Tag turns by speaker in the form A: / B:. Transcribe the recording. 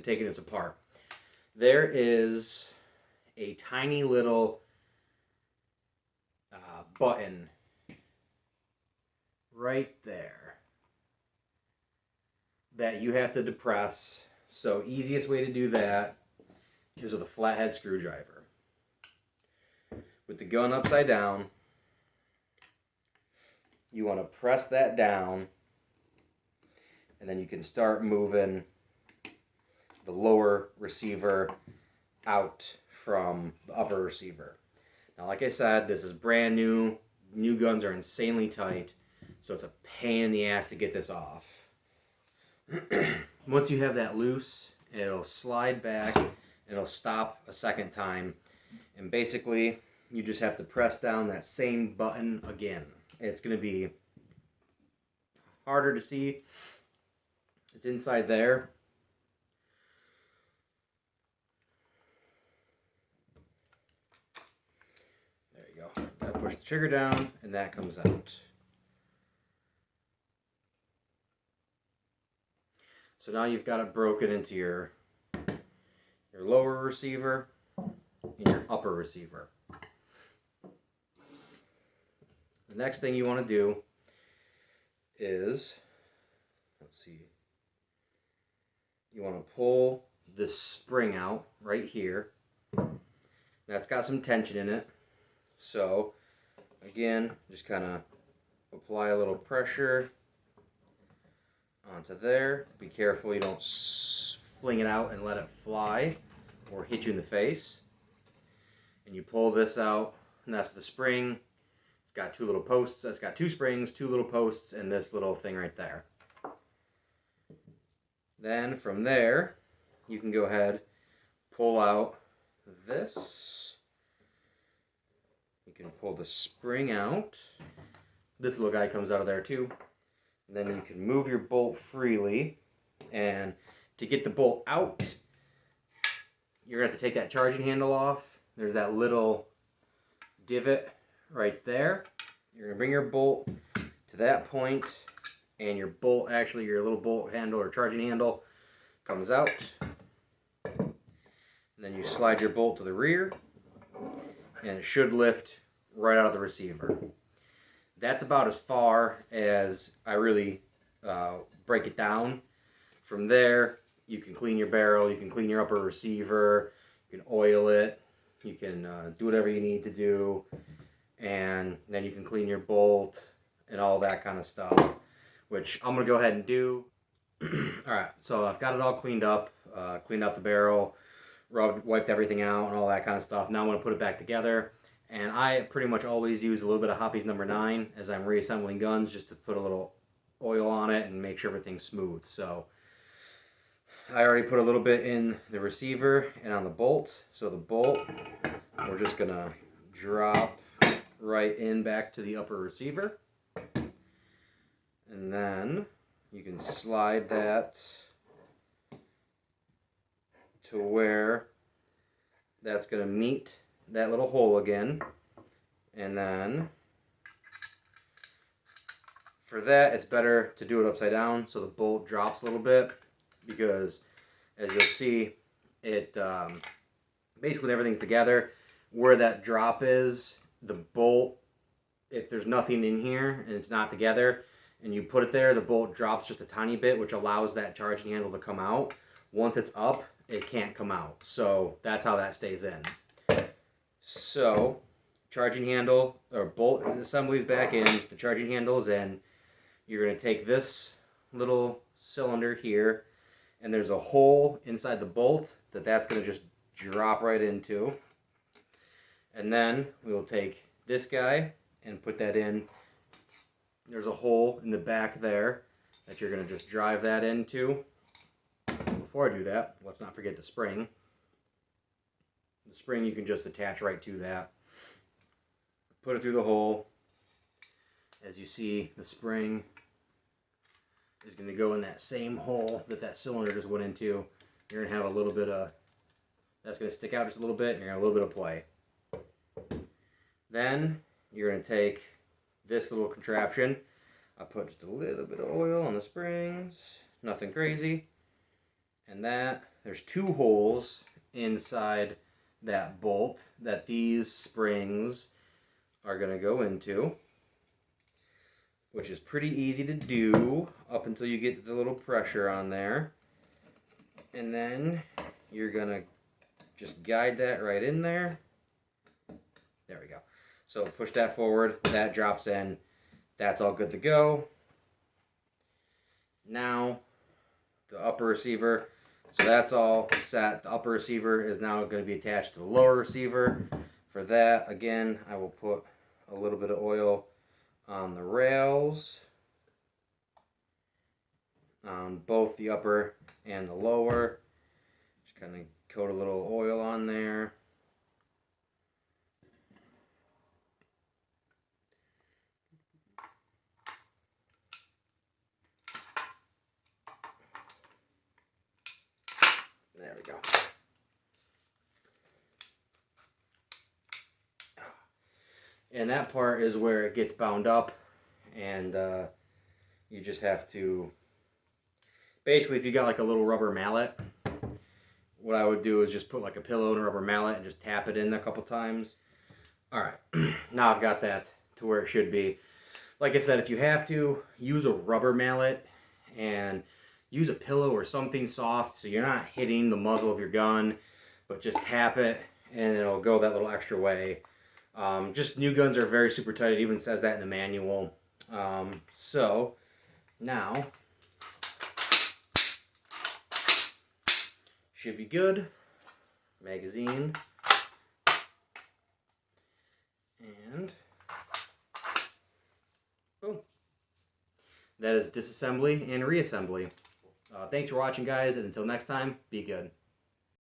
A: taking this apart. There is a tiny little button right there that you have to depress. So easiest way to do that is with a flathead screwdriver. With the gun upside down, you want to press that down, and then you can start moving the lower receiver out from the upper receiver. Now, like I said, this is brand new. New guns are insanely tight, so it's a pain in the ass to get this off. Once you have that loose, it'll slide back, it'll stop a second time, and basically you just have to press down that same button again. It's going to be harder to see. It's inside there. There you go. Gotta push the trigger down, and that comes out. So now you've got it broken into your lower receiver and your upper receiver. The next thing you want to do is, let's see, you want to pull this spring out right here. That's got some tension in it. So again, just kind of apply a little pressure onto there. Be careful you don't fling it out and let it fly or hit you in the face. And you pull this out, and that's the spring. It's got two little posts. It's got two springs, two little posts, and this little thing right there. Then from there, you can go ahead, pull out this. You can pull the spring out. This little guy comes out of there too. And then you can move your bolt freely. And to get the bolt out, you're going to have to take that charging handle off. There's that little divot right there. You're going to bring your bolt to that point, and your bolt, actually your little bolt handle or charging handle, comes out. And then you slide your bolt to the rear, and it should lift right out of the receiver. That's about as far as I really break it down. From there, you can clean your barrel, you can clean your upper receiver, you can oil it, you can do whatever you need to do, and then you can clean your bolt and all that kind of stuff, which I'm going to go ahead and do. Alright, so I've got it all cleaned up, cleaned out the barrel, wiped everything out and all that kind of stuff. Now I'm going to put it back together. And I pretty much always use a little bit of Hoppy's number 9 as I'm reassembling guns, just to put a little oil on it and make sure everything's smooth. So I already put a little bit in the receiver and on the bolt. So the bolt, we're just going to drop right in back to the upper receiver. And then you can slide that to where that's going to meet that little hole again. And then for that, it's better to do it upside down so the bolt drops a little bit, because as you'll see, it basically everything's together. Where that drop is, the bolt, if there's nothing in here and it's not together and you put it there, the bolt drops just a tiny bit, which allows that charging handle to come out. Once it's up, it can't come out. So that's how that stays in. So, charging handle, or bolt assembly's back in, the charging handle's in. You're going to take this little cylinder here, and there's a hole inside the bolt that's going to just drop right into. And then we will take this guy and put that in. There's a hole in the back there that you're going to just drive that into. Before I do that, let's not forget the spring. The spring you can just attach right to that. Put it through the hole. As you see, the spring is going to go in that same hole that that cylinder just went into. You're going to have a little bit of, that's going to stick out just a little bit, and you're going to have a little bit of play. Then you're going to take this little contraption. I put just a little bit of oil on the springs, nothing crazy. And that there's 2 holes inside that bolt that these springs are going to go into, which is pretty easy to do up until you get the little pressure on there. And then you're going to just guide that right in there. There we go. So push that forward, that drops in. That's all good to go. Now, the upper receiver. So that's all set. The upper receiver is now going to be attached to the lower receiver. For that, again, I will put a little bit of oil on the rails, on both the upper and the lower. Just kind of coat a little oil on there. There we go. And that part is where it gets bound up, and you just have to, basically, if you got like a little rubber mallet, what I would do is just put like a pillow and a rubber mallet and just tap it in a couple times. Alright, now I've got that to where it should be. Like I said, if you have to, use a rubber mallet and use a pillow or something soft so you're not hitting the muzzle of your gun, but just tap it and it'll go that little extra way. Just new guns are very super tight. It even says that in the manual. So now should be good. Magazine. And boom. That is disassembly and reassembly. Thanks for watching, guys, and until next time, be good.